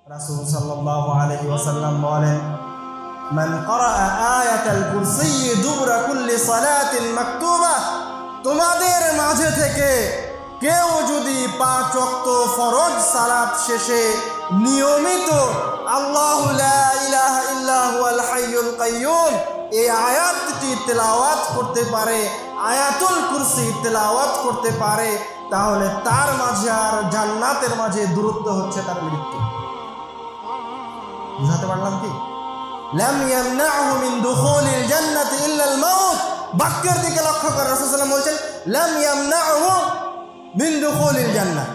রাসূল সাল্লাল্লাহু আলাইহি ওয়াসাল্লাম বলেন, মান ক্বারাআ আয়াতাল কুরসি দুবরা কুল্লি সালাতিন মাকতুবা, তোমাদের মাঝে থেকে কেউ যদি 5 ওয়াক্ত ফরজ সালাত শেষে নিয়মিত আল্লাহু লা ইলাহা ইল্লা হুয়াল হাইয়ুল কাইয়্যুম এই আয়াতটি তেলাওয়াত করতে পারে, আয়াতুল কুরসি তেলাওয়াত করতে পারে, তাহলে তার মাঝে আর জান্নাতের মাঝে দূরত্ব হচ্ছে তার মৃত্যু। বুঝাতে পারলাম কি? লাম ইয়ামনাহু মিন দুখুলিল জান্নাতি ইল্লা আল মাউত, বাক্যের দিকে লক্ষ্য করে রাসূল সাল্লাল্লাহু আলাইহি ওয়াসাল্লাম বলছেন লাম ইয়ামনাহু মিন দুখুলিল জান্নাহ,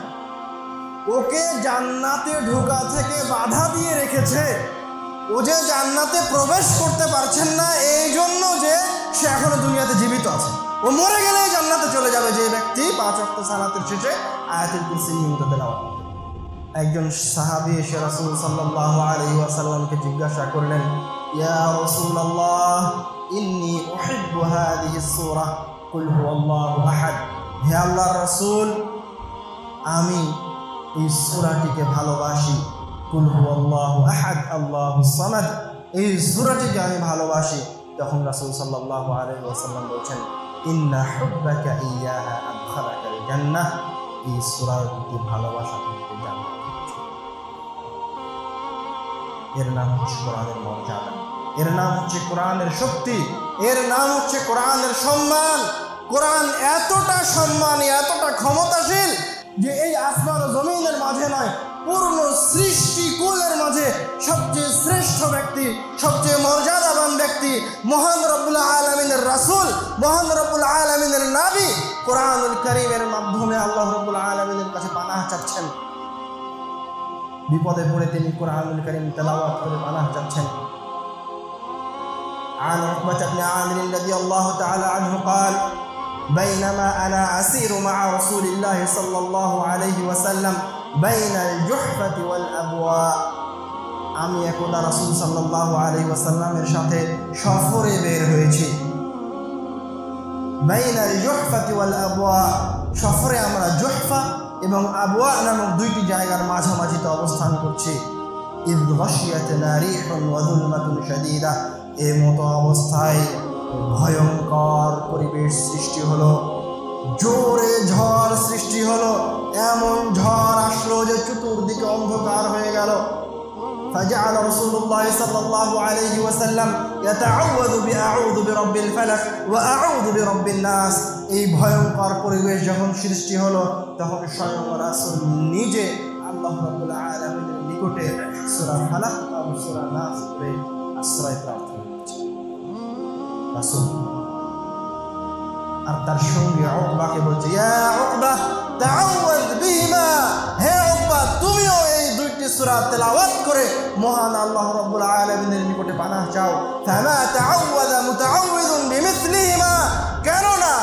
ওকে জান্নাতে ঢোকা থেকে বাধা দিয়ে রেখেছে। ও যে জান্নাতে প্রবেশ করতে পারছেন না এই জন্য যে সে এখনো দুনিয়াতে জীবিত আছে, ও মরে গেলে জান্নাতে চলে যাবে যে ব্যক্তি 5 ওয়াক্ত সালাতের শেষে আয়াতুল কুরসি নিয়মিত তেলাওয়াত করে। একজন সাহাবী এসে রাসূল সাল্লাল্লাহু আলাইহি ওয়াসাল্লামকে জিজ্ঞাসা করলেন, ইয়া রাসূলুল্লাহ ইন্নী উহিব্বু হাযিহিস সূরা কুল হুয়াল্লাহু আহাদ, হে আল্লাহর রাসূল আমি এই সূরাটিকে ভালোবাসি, কুল হুয়াল্লাহু আহাদ আল্লাহুস সামাদ, এই সূরাটিকে আমি ভালোবাসি। তখন রাসূল সাল্লাল্লাহু আলাইহি ওয়াসাল্লাম বলেন, ইন্না হুব্বাকা ইয়্যাহা আদখালাকাল জান্নাহ, এই সূরার প্রতি ভালোবাসা তোমাকে জান্নাতে পৌঁছে। এর নাম হচ্ছে কোরআনের মর্যাদা, এর নাম হচ্ছে কোরআনের শক্তি, এর নাম হচ্ছে কোরআনের সম্মান। কোরআন এতটা সম্মানী, এতটা ক্ষমতাশীল যে এই আসমান ও জমিনের মাঝে নয়, পূর্ণ সৃষ্টিকুলের মাঝে সবচেয়ে শ্রেষ্ঠ ব্যক্তি, সবচেয়ে মর্যাদাবান ব্যক্তি মহান রব্বুল আলামিনের রাসূল, মহান রব্বুল আলামিনের নবী কোরআনুল কারীমের মাধ্যমে আল্লাহ রব্বুল আলামিনের কাছে পানাহ চাচ্ছেন। বিপদে পড়ে তিনি কোরআনুল কারীম তেলাওয়াত করে পানাহ চাচ্ছেন। عن عقبة بن عامر رضي الله تعالى عنه قال بينما أنا أسير مع رسول الله صلى الله عليه وسلم بين الجحفة والأبواء, আমি একদা রাসূল সাল্লাল্লাহু আলাইহি ওয়াসাল্লামের সাথে সফরে বের হয়েছি। বাইনাল জুহফাতি ওয়াল আবওয়া, সফরে আমরা জুহফা এবং আবওয়া নামক দুইটি জায়গার মাঝামাঝিতে অবস্থান করছি। ইয গাশিয়াতনা রিহুন ওয়া যুলমাতুন শাদীদা, এই মতো অবস্থায় ভয়ঙ্কর পরিবেশ সৃষ্টি হলো, জোরে ঝড় সৃষ্টি হলো, এমন ঝড় আসলো যে চতুর্দিকে অন্ধকার হয়ে গেল। فجعل رسول الله صلى الله عليه وسلم يتعوذ بأعوذ برب الفلق وأعوذ برب الناس, এই ভয়ঙ্কর পরিবেশ যখন সৃষ্টি হলো তখন স্বয়ং রাসূল নিজে আল্লাহ রাব্বুল আলামিনের নিকটে সূরা ফালাক এবং সূরা নাস পড়ে আশ্রয় প্রার্থনা করছেন রাসূল। আর তার সঙ্গে উকবাকে বলছে, ইয়া উকবা তাআওয়াজ বিহিমা, হে উকবা তুমিও এই দুইটি সূরা তেলাওয়াত করে মহান আল্লাহ রাব্বুল আলামিনের নিকটে পানাহ চাও। ফামা তাআওয়াযা মুতাআওযিযুন বিমিসলিহিমা, কেননা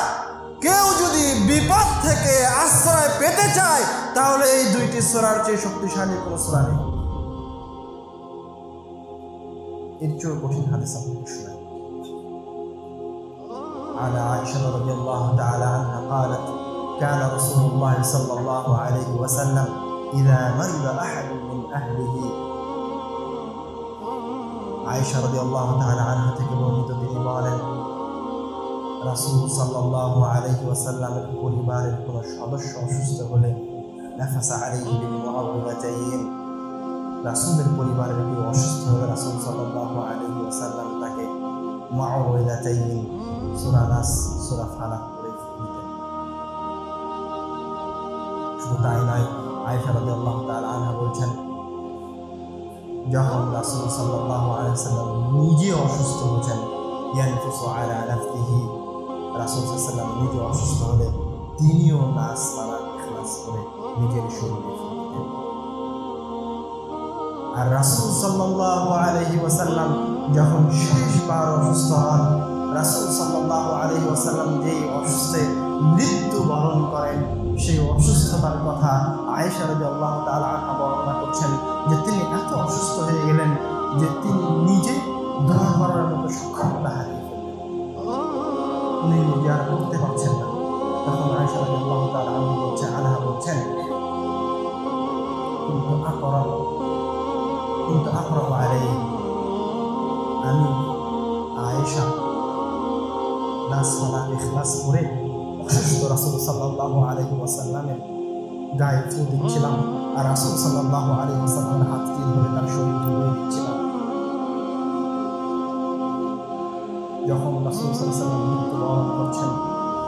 কেউ যদি বিপদ থেকে আশ্রয় পেতে চায় তাহলে এই দুইটি সূরার চেয়ে শক্তিশালী কোনো সূরা নেই। এর চেয়ে কঠিন হাদিস আপনাকে শোনাই। عن عائشة رضي الله تعالى عنها قالت كان رسول الله صلى الله عليه وسلم إذا مرض أحد من أهله, عائشة رضي الله تعالى عنها থেকে বর্ণিত তিনি বলেন রাসূল সাল্লাল্লাহু আলাইহি ওয়াসাল্লামের পরিবারের কোনো সদস্য অসুস্থ হলে নাফাসা আলাইহি বিমুআউযাতাইন, রাসূলের পরিবারের কেউ অসুস্থ হলে রাসূল সাল্লাল্লাহু আলাইহি ওয়াসাল্লাম তাকে মুআউযাতাইন সূরা নাস সূরা ফালাক পড়ে দিতেন। শুধু তাই নয়, আয়েশা রাদিয়াল্লাহু তাআলা আনহা বলছেন যখন রাসূল সাল্লাল্লাহু আলাইহি ওয়াসাল্লাম নিজে অসুস্থ হয়েছেন, ইয়ানফুসু আলা নাফসিহি, রাসূল সাল্লাল্লাহু আলাইহি ওয়াসাল্লাম নিজে অসুস্থ হলে তিনিও নাস ফালাক ইখলাস করে নিজের শরীরে দিতেন। আর রাসূল সাল্লাল্লাহু আলাইহি ওয়াসাল্লাম যখন শেষবার অসুস্থ হন, রাসূল সাল্লাল্লাহু আলাইহি ওয়াসাল্লাম যেই অসুস্থে মৃত্যুবরণ করেন সেই অসুস্থতার কথা আয়েশা রাদিয়াল্লাহু তাআলা আনহা বর্ণনা করছেন যে তিনি এত অসুস্থ হয়ে গেলেন যে তিনি নিজে দোয়া করার মতো সক্ষমতা হারিয়ে ফেললেন, উনি নিজে আর করতে পারছেন না। তখন আয়েশা রাদিয়াল্লাহু তাআলা আনহা বলছেন কিন্তু আকরাম পরে আমি আয়েশা নাস ফালাক ইখলাস করে অসুস্থ রাসূল সাল্লাল্লাহু আলাইহি ওয়াসাল্লামের গায়ে ফু দিচ্ছিলাম, আর রাসূল সাল্লাল্লাহু আলাইহি ওয়াসাল্লামের হাত দিয়ে ধরে তার শরীর ধুয়ে দিচ্ছিলাম। যখন রাসূল সাল্লাল্লাহু আলাইহি ওয়াসাল্লাম মৃত্যুবরণ করছেন,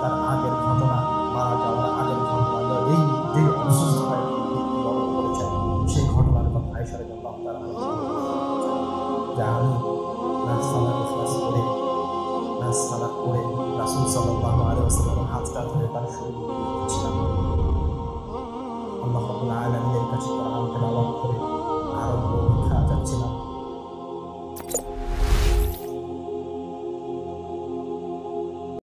তার আগের ঘটনা, মারা যাওয়ার আগের ঘটনা, এই যে অসুস্থতায় মৃত্যুবরণ করেছেন, সেই ঘটনার কথা আয়েশা রাদিয়াল্লাহু তাআলা যে আমি নাস ফালাক ইখলাস করে রাসূল সাল্লাল্লাহু আলাইহি ওয়াসাল্লামের হাতটা ধরে তার শরীর ধুয়ে দিচ্ছিলাম। আল্লাহ রাব্বুল আলামিনের কাছে কোরআন তেলাওয়াত করে আরো পরীক্ষা যাচ্ছিলাম।